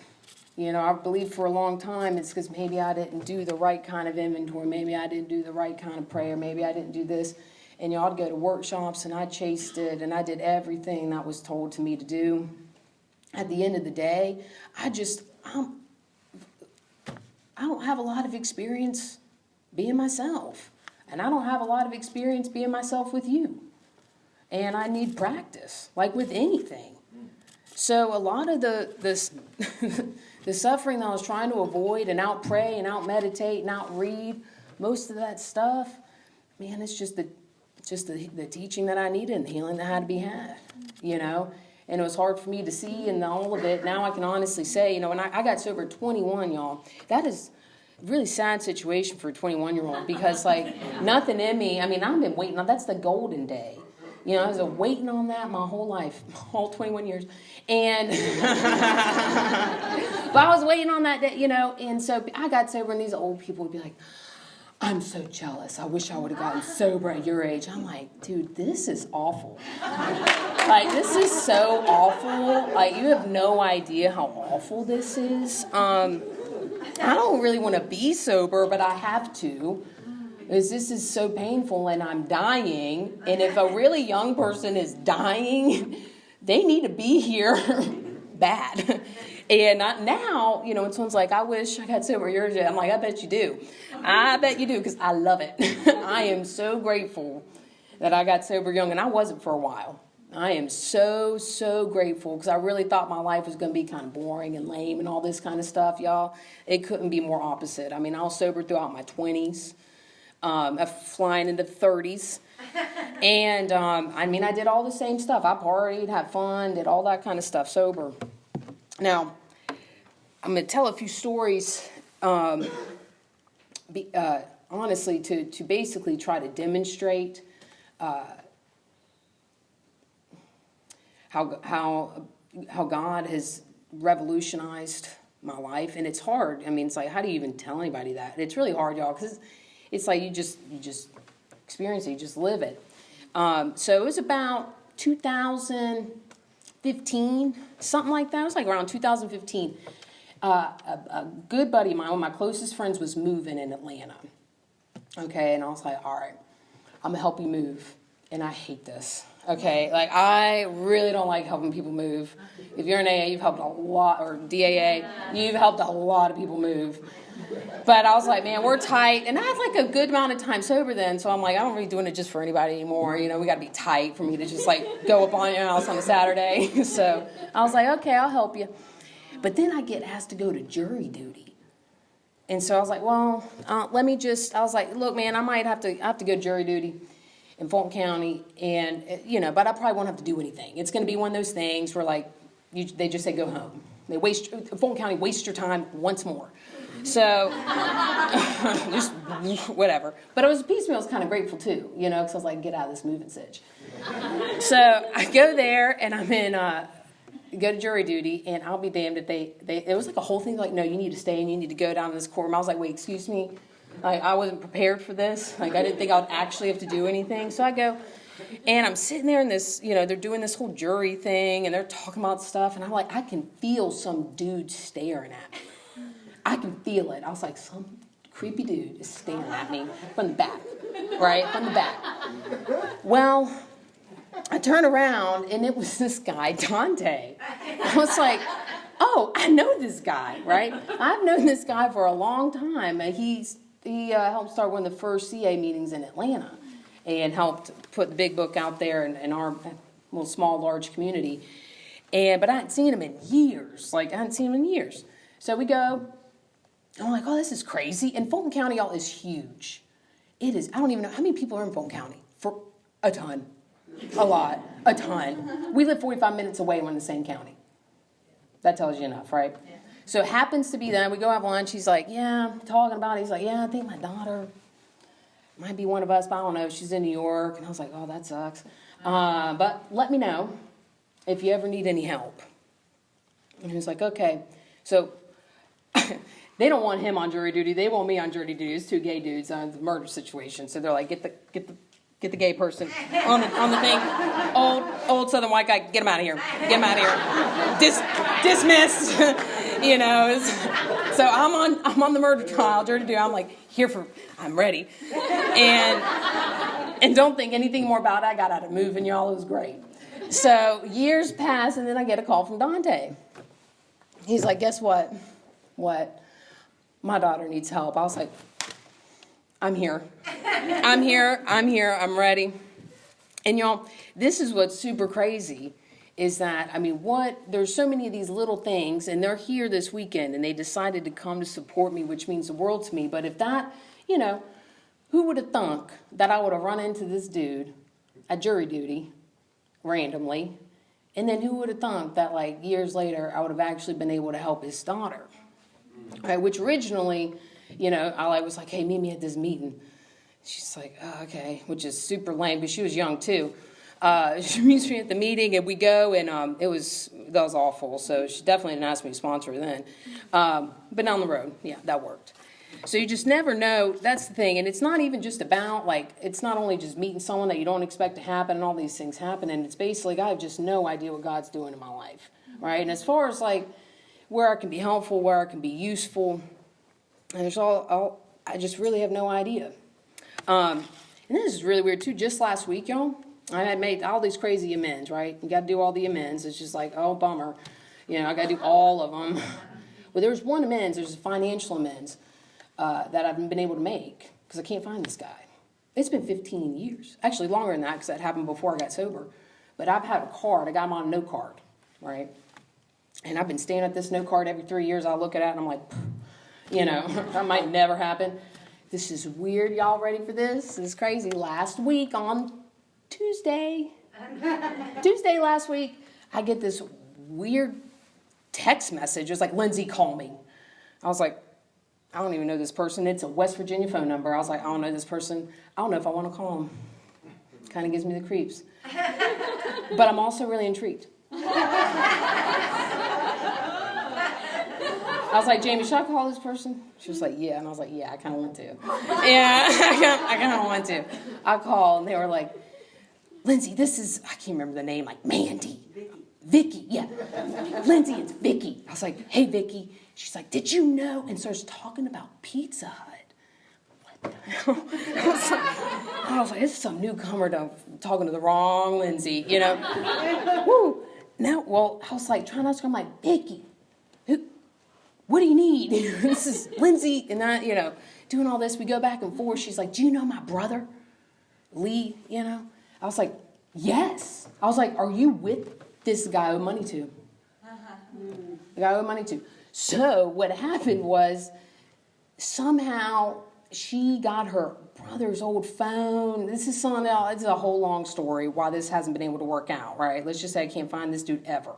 You know, I believe for a long time it's because maybe I didn't do the right kind of inventory. Maybe I didn't do the right kind of prayer. Maybe I didn't do this. And y'all, I'd go to workshops and I chased it and I did everything that was told to me to do. At the end of the day, I don't have a lot of experience being myself. And I don't have a lot of experience being myself with you. And I need practice, like with anything. So a lot of the suffering that I was trying to avoid and out pray and out meditate and out read, most of that stuff, man, it's just the teaching that I needed and the healing that had to be had, you know. And it was hard for me to see and all of it. Now I can honestly say, you know, when I got sober at 21, y'all, that is a really sad situation for a 21-year-old because, like, nothing in me, I mean, I've been waiting on, that's the golden day. You know, I was waiting on that my whole life, all 21 years. And, but I was waiting on that day, you know, and so I got sober and these old people would be like, I'm so jealous. I wish I would have gotten sober at your age. I'm like, dude, this is awful. Like, this is so awful. Like, you have no idea how awful this is. I don't really want to be sober, but I have to. Because this is so painful and I'm dying. And if a really young person is dying, they need to be here bad. And not now, you know, when someone's like, I wish I got sober your age. I'm like, I bet you do. I bet you do, because I love it. I am so grateful that I got sober young, and I wasn't for a while. I am so, so grateful, because I really thought my life was going to be kind of boring and lame and all this kind of stuff, y'all. It couldn't be more opposite. I mean, I was sober throughout my 20s, flying into the 30s. And, I mean, I did all the same stuff. I partied, had fun, did all that kind of stuff sober. Now, I'm going to tell a few stories honestly, to basically try to demonstrate how God has revolutionized my life. And it's hard. I mean, it's like, how do you even tell anybody that? And it's really hard, y'all, because it's like you just experience it, you just live it. So it was about 2015, something like that. It was like around 2015. A good buddy of mine, one of my closest friends, was moving in Atlanta. Okay, and I was like, all right, I'm gonna help you move. And I hate this. Okay, like I really don't like helping people move. If you're in AA, you've helped a lot, or DAA, you've helped a lot of people move. But I was like, man, we're tight. And I had like a good amount of time sober then. So I'm like, I don't really doing it just for anybody anymore. You know, we got to be tight for me to just like go up on your house on a Saturday. So I was like, okay, I'll help you. But then I get asked to go to jury duty. And so I was like, well, I was like, look, man, I might have to go to jury duty in Fulton County. And, you know, but I probably won't have to do anything. It's going to be one of those things where like, they just say, go home. Fulton County wastes your time once more. So, just whatever. But it was piecemeal. I was kind of grateful too, you know, because I was like, get out of this moving sitch. So I go there and I'm in, go to jury duty, and I'll be damned if it was like a whole thing like, no, you need to stay and you need to go down to this courtroom. I was like, wait, excuse me. I wasn't prepared for this. Like, I didn't think I would actually have to do anything. So I go, and I'm sitting there in this, you know, they're doing this whole jury thing and they're talking about stuff. And I'm like, I can feel some dude staring at me. I can feel it. I was like, some creepy dude is staring at me from the back, right? From the back. Well, I turn around, and it was this guy, Dante. I was like, oh, I know this guy, right? I've known this guy for a long time. He helped start one of the first CA meetings in Atlanta and helped put the big book out there in our little small, large community. But I hadn't seen him in years. So we go. I'm like, oh, this is crazy. And Fulton County, y'all, is huge. It is. I don't even know how many people are in Fulton County. For a ton. A lot. A ton. We live 45 minutes away. We're in the same county. That tells you enough, right? Yeah. So it happens to be that we go have lunch. He's like, yeah, talking about it. He's like, yeah, I think my daughter might be one of us, but I don't know. She's in New York. And I was like, oh, that sucks. But let me know if you ever need any help. And he was like, okay. So they don't want him on jury duty. They want me on jury duty. It's two gay dudes on the murder situation. So they're like, get the gay person on the thing. Old Southern white guy, get him out of here. Get him out of here. Dismissed. You know. So I'm on the murder trial, jury duty. I'm like, I'm ready. And don't think anything more about it. I got out of moving, y'all. It was great. So years pass, and then I get a call from Dante. He's like, guess what? What? My daughter needs help. I was like, I'm here. I'm ready. And y'all, this is what's super crazy is that, I mean, there's so many of these little things, and they're here this weekend, and they decided to come to support me, which means the world to me. But if that, you know, who would have thunk that I would have run into this dude at jury duty randomly, and then who would have thunk that, like, years later, I would have actually been able to help his daughter? Right, which originally, you know, I was like, hey, meet me at this meeting. She's like, oh, okay, which is super lame, because she was young, too. She meets me at the meeting, and we go, and that was awful, so she definitely didn't ask me to sponsor her then. But down the road, yeah, that worked. So you just never know. That's the thing, and it's not even just about, like, it's not only just meeting someone that you don't expect to happen, and all these things happen, and it's basically, I have just no idea what God's doing in my life, right? And as far as, like, where I can be helpful, where I can be useful, and there's I just really have no idea. And this is really weird, too. Just last week, y'all, I had made all these crazy amends, right? You got to do all the amends. It's just like, oh, bummer. You know, I got to do all of them. Well, there's one amends. There's a financial amends that I haven't been able to make because I can't find this guy. It's been 15 years. Actually, longer than that because that happened before I got sober. But I've had a card. I got him on a no card, right? And I've been staring at this no card every 3 years. I look at it and I'm like, you know, that might never happen. This is weird. Y'all ready for this? This is crazy. Last week on Tuesday last week, I get this weird text message. It's like, Lindsey, call me. I was like, I don't even know this person. It's a West Virginia phone number. I was like, I don't know this person. I don't know if I want to call them. Kind of gives me the creeps. But I'm also really intrigued. I was like, Jamie, should I call this person? She was like, yeah. And I was like, yeah, I kind of want to. Yeah, I kind of want to. I called, and they were like, Lindsey, this is, I can't remember the name, like Mandy. Vicky, yeah. Lindsey, it's Vicky. I was like, hey, Vicky. She's like, did you know? And starts talking about Pizza Hut. What the hell? I was like, this is some newcomer talking to the wrong Lindsey, you know? Woo. Now, well, I was like, trying not to, I'm like, Vicky, what do you need? This is Lindsey, and I, you know, doing all this. We go back and forth. She's like, do you know my brother, Lee, you know? I was like, yes. I was like, are you with this guy I owe money to? The guy I owe money to. So what happened was somehow she got her brother's old phone. This is something else. It's a whole long story why this hasn't been able to work out, right? Let's just say I can't find this dude ever.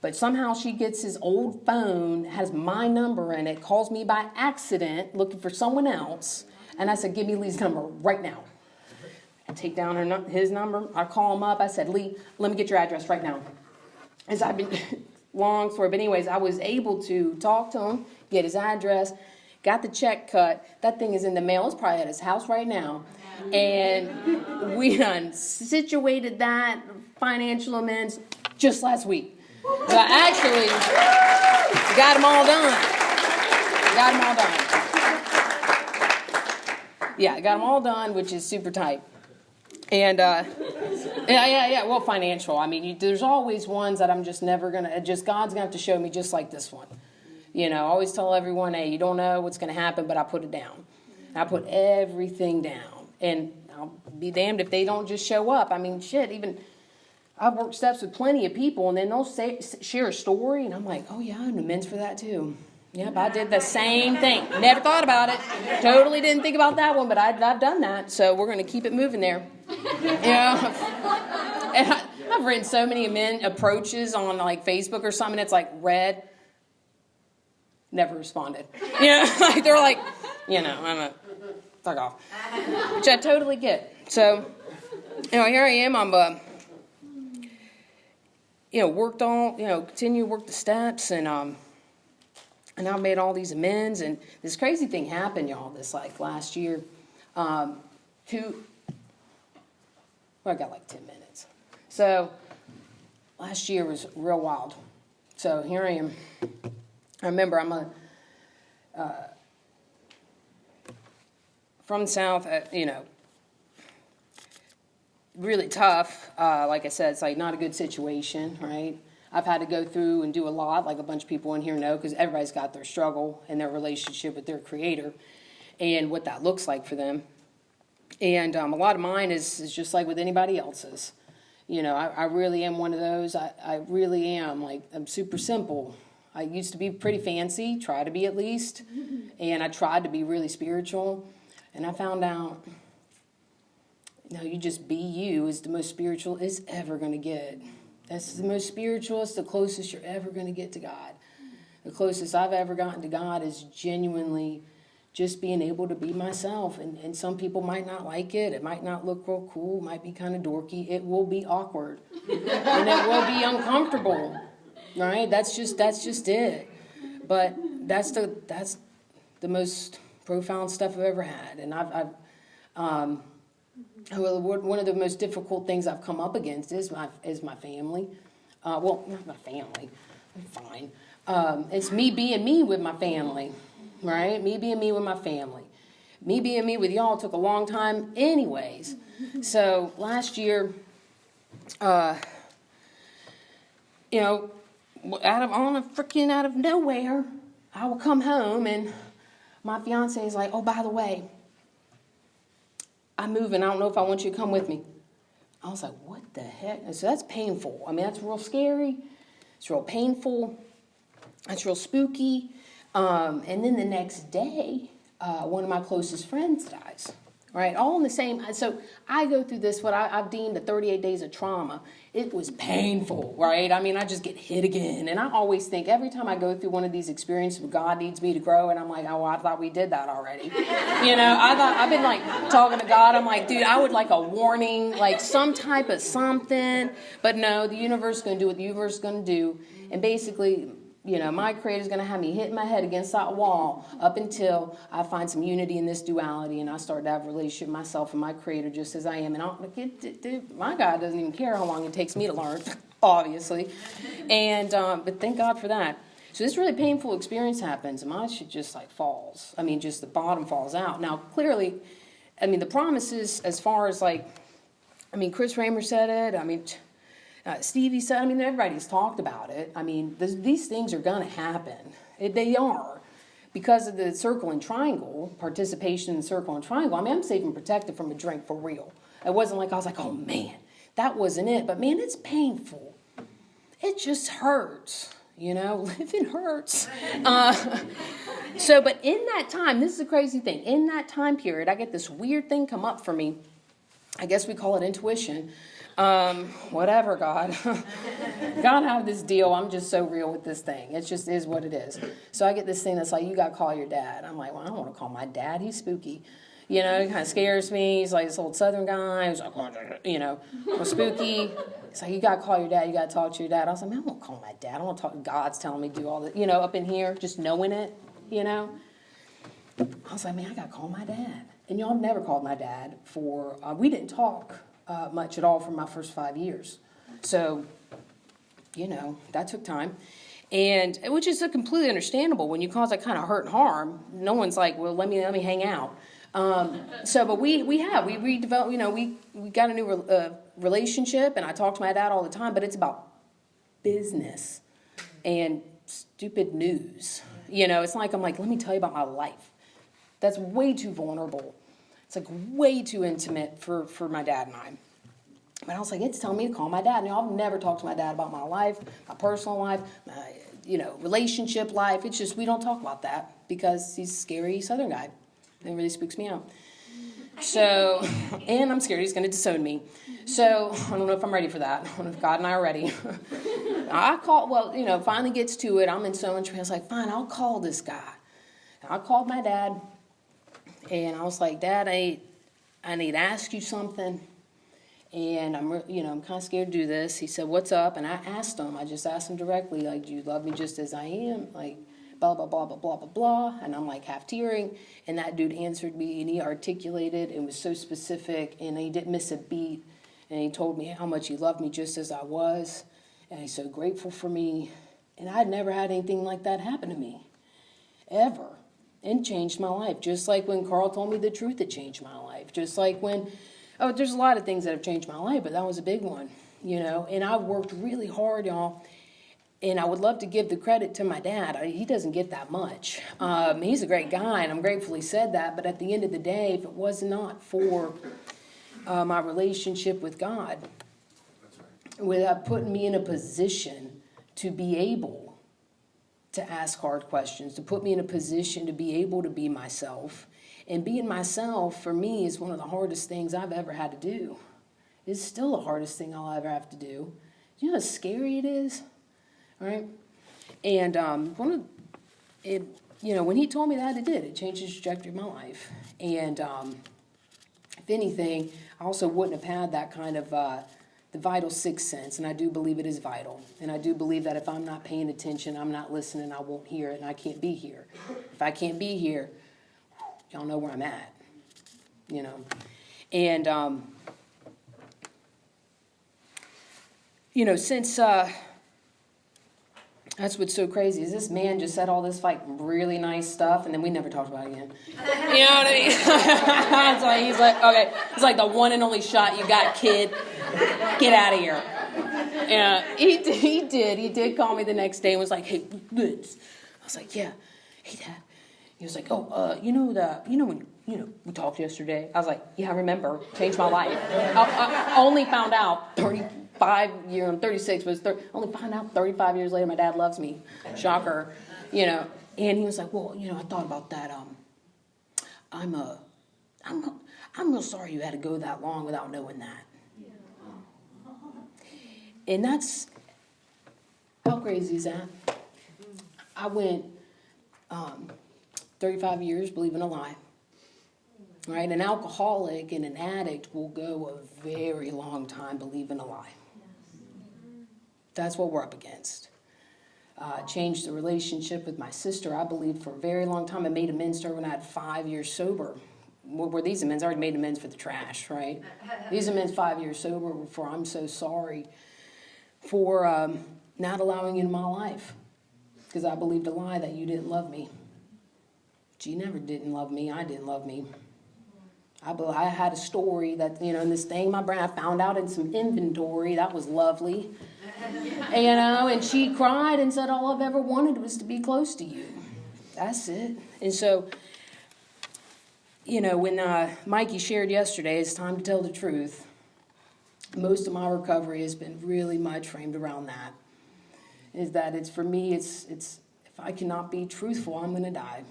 But somehow she gets his old phone, has my number in it, calls me by accident looking for someone else. And I said, give me Lee's number right now. I take down his number. I call him up. I said, Lee, let me get your address right now. As I've been, long story, but anyways, I was able to talk to him, get his address, got the check cut. That thing is in the mail. It's probably at his house right now. And we done situated that financial amends just last week. So I actually got them all done. Yeah, got them all done, which is super tight. And, yeah, well, financial. I mean, there's always ones that I'm just never going to, God's going to have to show me just like this one. You know, I always tell everyone, hey, you don't know what's going to happen, but I put it down. I put everything down. And I'll be damned if they don't just show up. I mean, shit, even I've worked steps with plenty of people, and then they'll share a story, and I'm like, oh, yeah, I'm amends for that, too. Yep, I did the same thing. Never thought about it. Totally didn't think about that one, but I've done that, so we're going to keep it moving there. Yeah. And I've written so many amend approaches on, like, Facebook or something. It's like, read, never responded. Yeah, like, they're like, you know, I'm a fuck off, which I totally get. So, you know, here I am. I'm worked on, continue to work the steps, and I've made all these amends, and this crazy thing happened, y'all, this, like, last year. I got, like, 10 minutes. So, last year was real wild. So, here I am. I remember I'm from the South, really tough. Like I said, it's like not a good situation, right? I've had to go through and do a lot, like a bunch of people in here know, because everybody's got their struggle and their relationship with their creator and what that looks like for them. And a lot of mine is just like with anybody else's. You know, I really am one of those. I really am. Like, I'm super simple. I used to be pretty fancy, try to be at least, and I tried to be really spiritual. And I found out, you just be you is the most spiritual it's ever going to get. That's the most spiritual. It's the closest you're ever going to get to God. The closest I've ever gotten to God is genuinely just being able to be myself. And some people might not like it. It might not look real cool. It might be kind of dorky. It will be awkward. And it will be uncomfortable. Right? That's just it. But that's the most profound stuff I've ever had. And one of the most difficult things I've come up against is my family. Well, not my family. I'm fine. It's me being me with my family, right? Me being me with my family. Me being me with y'all took a long time anyways. So last year, out of nowhere, I will come home and my fiance is like, oh, by the way, I'm moving. I don't know if I want you to come with me. I was like, what the heck? And so that's painful. I mean, that's real scary. It's real painful. It's real spooky. And then the next day, one of my closest friends dies. right? All in the same. So I go through this, what I've deemed the 38 days of trauma. It was painful, right? I mean, I just get hit again. And I always think every time I go through one of these experiences where God needs me to grow, and I'm like, oh, I thought we did that already. I've been like talking to God. I'm like, dude, I would like a warning, like some type of something. But no, the universe is going to do what the universe is going to do. And basically, my Creator's going to have me hit my head against that wall up until I find some unity in this duality, and I start to have a relationship with myself and my Creator just as I am. And my God doesn't even care how long it takes me to learn, obviously. And but thank God for that. So this really painful experience happens, and my shit just like falls. I mean, just the bottom falls out. Now, clearly, the promises as far as Chris Raymer said it. Stevie said, everybody's talked about it. These things are going to happen. They are. Because of the circle and triangle, participation in the circle and triangle, I'm safe and protected from a drink for real. It wasn't like I was like, oh man, that wasn't it. But man, it's painful. It just hurts. Living hurts. But in that time, this is the crazy thing. In that time period, I get this weird thing come up for me. I guess we call it intuition. Whatever, God. God had this deal. I'm just so real with this thing. It just is what it is. So I get this thing that's like, you got to call your dad. I'm like, well, I don't want to call my dad. He's spooky. It kind of scares me. He's like this old Southern guy. He's like, spooky. It's like, you got to call your dad. You got to talk to your dad. I was like, man, I won't call my dad. I want to talk. God's telling me to do all that, up in here, just knowing it, I was like, man, I got to call my dad. And I've never called my dad for, we didn't talk much at all for my first 5 years. So, that took time. And which is completely understandable. When you cause that kind of hurt and harm, no one's like, well, let me hang out. But we redeveloped, we got a new relationship, and I talk to my dad all the time, but it's about business and stupid news. It's like, I'm like, let me tell you about my life. That's way too vulnerable. It's like way too intimate for my dad and I. But I was like, it's telling me to call my dad. I've never talked to my dad about my life, my personal life, my, relationship life. It's just, we don't talk about that because he's a scary Southern guy. It really spooks me out. So, and I'm scared he's going to disown me. So, I don't know if I'm ready for that. I don't know if God and I are ready. Finally gets to it. I'm in so much pain. I was like, fine, I'll call this guy. And I called my dad. And I was like, Dad, I need to ask you something. And I'm kind of scared to do this. He said, what's up? And I asked him. I just asked him directly, like, do you love me just as I am? Like, blah, blah, blah, blah, blah, blah, blah. And I'm like half tearing. And that dude answered me, and he articulated and was so specific. And he didn't miss a beat. And he told me how much he loved me just as I was. And he's so grateful for me. And I'd never had anything like that happen to me. Ever. And changed my life. Just like when Carl told me the truth, it changed my life. Just like when, there's a lot of things that have changed my life, but that was a big one, And I worked really hard, y'all. And I would love to give the credit to my dad. He doesn't get that much. He's a great guy, and I'm grateful he said that. But at the end of the day, if it was not for my relationship with God, without putting me in a position to be able to ask hard questions, to put me in a position to be able to be myself. And being myself, for me, is one of the hardest things I've ever had to do. It's still the hardest thing I'll ever have to do. You know how scary it is? Right? And when he told me that, it did. It changed the trajectory of my life. And if anything, I also wouldn't have had that kind of the vital sixth sense, and I do believe it is vital. And I do believe that if I'm not paying attention, I'm not listening, I won't hear it, and I can't be here. If I can't be here, y'all know where I'm at, And, since that's what's so crazy is this man just said all this really nice stuff, and then we never talked about it again. You know what I mean? It's like, he's like, okay, it's like the one and only shot you got, kid. Get out of here. Yeah, he did call me the next day and was like, hey, Liz. I was like, yeah. Hey, Dad. He was like, when we talked yesterday. I was like, yeah, I remember. Changed my life. I only found out 36, but only found out 35 years later my dad loves me. Shocker. And he was like, well, I thought about that. I'm real sorry you had to go that long without knowing that. And that's, how crazy is that? I went 35 years believing a lie. Right? An alcoholic and an addict will go a very long time believing a lie. That's what we're up against. Changed the relationship with my sister, I believe, for a very long time. I made amends to her when I had 5 years sober. Were these amends? I already made amends for the trash, right? These amends 5 years sober before I'm so sorry for not allowing you in my life. Because I believed a lie that you didn't love me. She never didn't love me. I didn't love me. I had a story that, in this thing, my brain, I found out in some inventory. That was lovely. And she cried and said, all I've ever wanted was to be close to you. That's it. And so, when Mikey shared yesterday, it's time to tell the truth. Most of my recovery has been really much framed around that. Is that it's, for me, it's if I cannot be truthful, I'm going to die.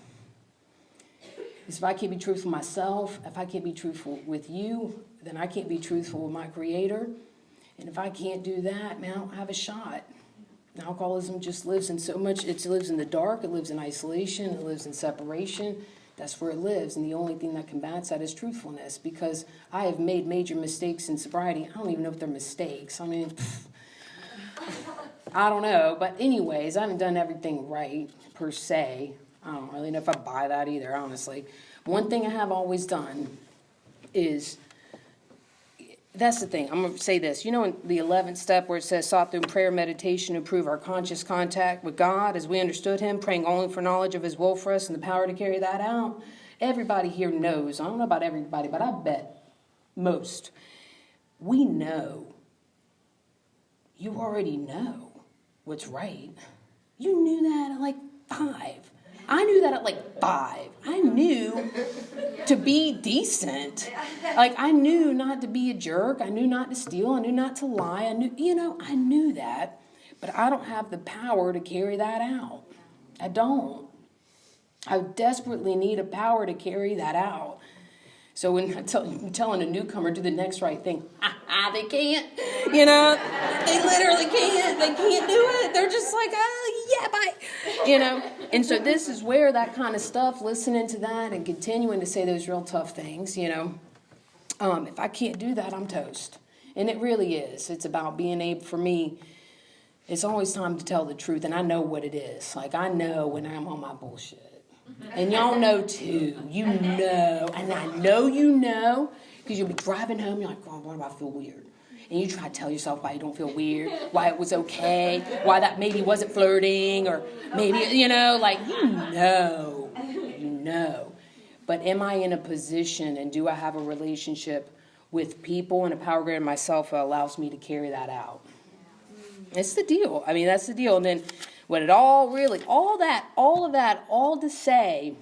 If I can't be truthful with myself, if I can't be truthful with you, then I can't be truthful with my Creator. And if I can't do that, man, I don't have a shot. Alcoholism just lives in so much. It lives in the dark. It lives in isolation. It lives in separation. That's where it lives. And the only thing that combats that is truthfulness, because I have made major mistakes in sobriety. I don't even know if they're mistakes. I mean, I don't know. But anyways, I haven't done everything right, per se. I don't really know if I buy that either, honestly. One thing I have always done is, that's the thing, I'm going to say this. In the 11th step where it says, sought through prayer, meditation, to improve our conscious contact with God as we understood Him, praying only for knowledge of His will for us and the power to carry that out. Everybody here knows, I don't know about everybody, but I bet most, we know. You already know what's right. You knew that at like 5. I knew that at 5. I knew to be decent. I knew not to be a jerk. I knew not to steal. I knew not to lie. I knew that. But I don't have the power to carry that out. I don't. I desperately need a power to carry that out. So when I'm telling a newcomer, do the next right thing, they can't. They literally can't. They can't do it. They're just like, yeah, bye. And so this is where that kind of stuff, listening to that and continuing to say those real tough things, if I can't do that, I'm toast. And it really is. It's about being able, for me, it's always time to tell the truth. And I know what it is. I know when I'm on my bullshit. And y'all know too. You know. And I know you know. Because you'll be driving home. You're like, oh, why do I feel weird? And you try to tell yourself why you don't feel weird. Why it was okay. Why that maybe wasn't flirting. Or maybe, you know. But am I in a position and do I have a relationship with people and a power greater than myself that allows me to carry that out? It's the deal. I mean, that's the deal. And then what it all to say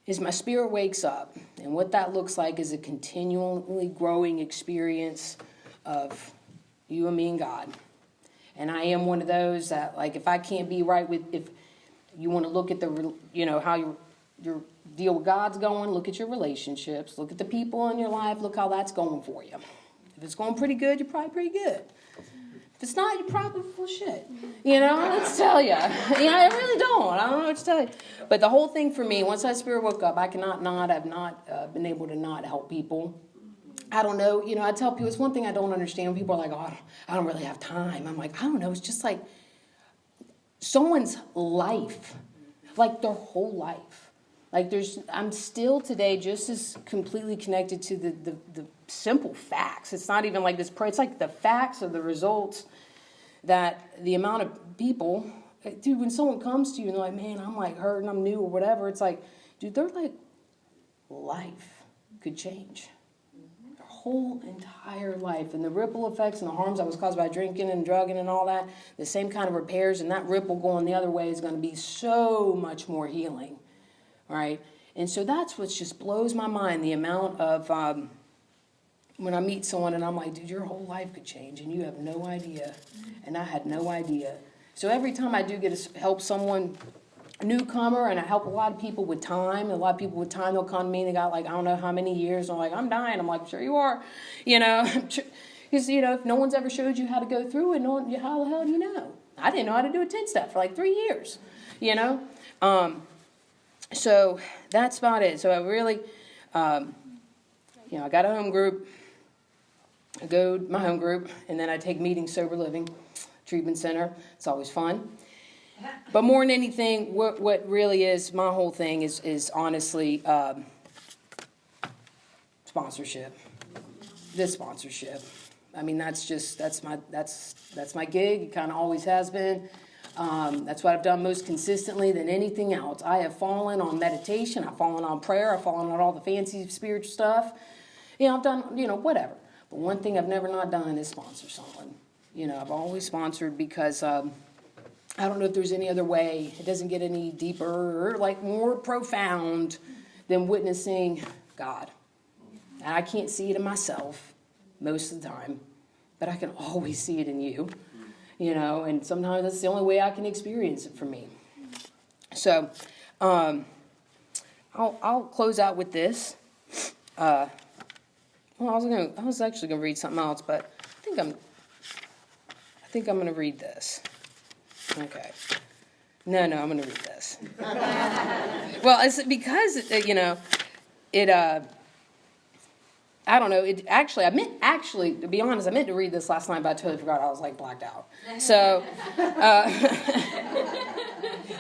is my spirit wakes up. And what that looks like is a continually growing experience of you and me and God. And I am one of those that, if I can't be right with, if you want to look at how your deal with God's going, look at your relationships, look at the people in your life, look how that's going for you. If it's going pretty good, you're probably pretty good. If it's not, you're probably full of shit. Let's tell you. I really don't. I don't know what to tell you. But the whole thing for me, once that spirit woke up, I cannot not have not been able to not help people. I don't know. I tell people, it's one thing I don't understand. People are like, oh, I don't really have time. I'm like, I don't know. It's just like someone's life, their whole life. I'm still today just as completely connected to the simple facts. It's not even like this prayer. It's like the facts of the results that the amount of people, dude, when someone comes to you and they're like, man, I'm hurting, I'm new or whatever. It's like, dude, their life could change. Their whole entire life and the ripple effects and the harms that was caused by drinking and drugging and all that, the same kind of repairs and that ripple going the other way is going to be so much more healing. Right? And so that's what just blows my mind, the amount of, when I meet someone and I'm like, dude, your whole life could change and you have no idea. And I had no idea. So every time I do get to help someone newcomer, and I help a lot of people with time. A lot of people with time, they'll come to me and they got like, I don't know how many years. And I'm like, I'm dying. I'm like, sure you are. Because, if no one's ever showed you how to go through it, how the hell do you know? I didn't know how to do a 10-step for like 3 years, So that's about it. So I really, I got a home group. I go to my home group, and then I take meetings, sober living, treatment center. It's always fun. But more than anything, what really is my whole thing is honestly sponsorship. This sponsorship. I mean, that's my gig. It kind of always has been. That's what I've done most consistently than anything else. I have fallen on meditation. I've fallen on prayer. I've fallen on all the fancy spiritual stuff. I've done, whatever. But one thing I've never not done is sponsor someone. I've always sponsored because I don't know if there's any other way. It doesn't get any deeper or like more profound than witnessing God. And I can't see it in myself most of the time, but I can always see it in you, and sometimes that's the only way I can experience it for me. So I'll close out with this. I was actually going to read something else, but I think I'm going to read this. Okay. No, I'm going to read this. Well, it's because, I don't know. To be honest, I meant to read this last night, but I totally forgot. I was like blacked out. So,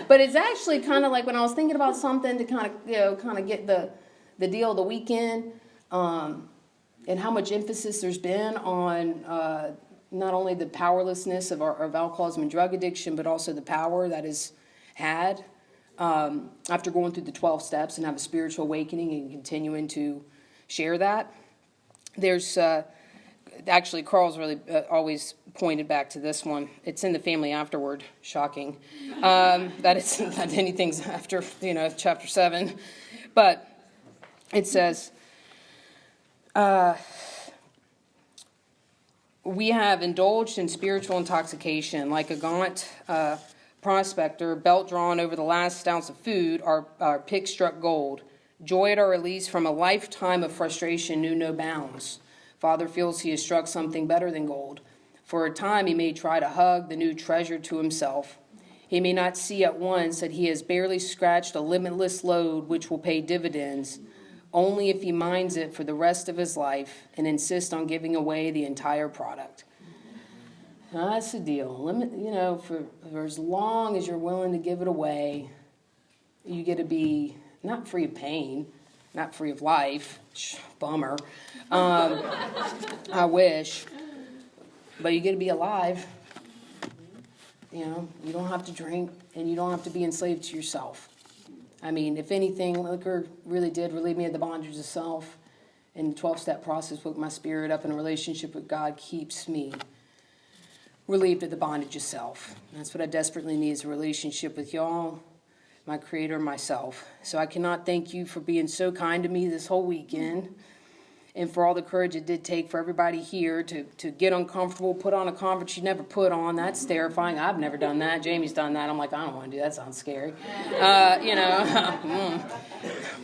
but it's actually kind of like when I was thinking about something to kind of get the deal of the weekend, and how much emphasis there's been on not only the powerlessness of alcoholism and drug addiction, but also the power that is had after going through the 12 steps and have a spiritual awakening and continuing to share that. There's actually Carl's really always pointed back to this one. It's in the Family Afterward. Shocking that it's not anything's after chapter 7, but it says. We have indulged in spiritual intoxication like a gaunt prospector, belt drawn over the last ounce of food, our pick struck gold. Joy at our release from a lifetime of frustration knew no bounds. Father feels he has struck something better than gold. For a time he may try to hug the new treasure to himself. He may not see at once that he has barely scratched a limitless load which will pay dividends, only if he mines it for the rest of his life and insists on giving away the entire product. Now, that's the deal. For as long as you're willing to give it away, you get to be not free of pain, not free of life. Bummer. I wish. But you get to be alive. You don't have to drink, and you don't have to be enslaved to yourself. I mean, if anything, liquor really did relieve me of the bondage of self. And the 12-step process woke my spirit up, and a relationship with God keeps me relieved of the bondage of self. And that's what I desperately need, is a relationship with y'all, my Creator, myself. So I cannot thank you for being so kind to me this whole weekend, and for all the courage it did take for everybody here to get uncomfortable, put on a conference you never put on. That's terrifying. I've never done that. Jamie's done that. I'm like, I don't want to do that. Sounds scary.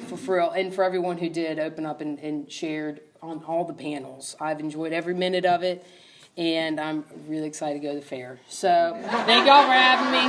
For real. And for everyone who did open up and shared on all the panels. I've enjoyed every minute of it, and I'm really excited to go to the fair. So thank y'all for having me.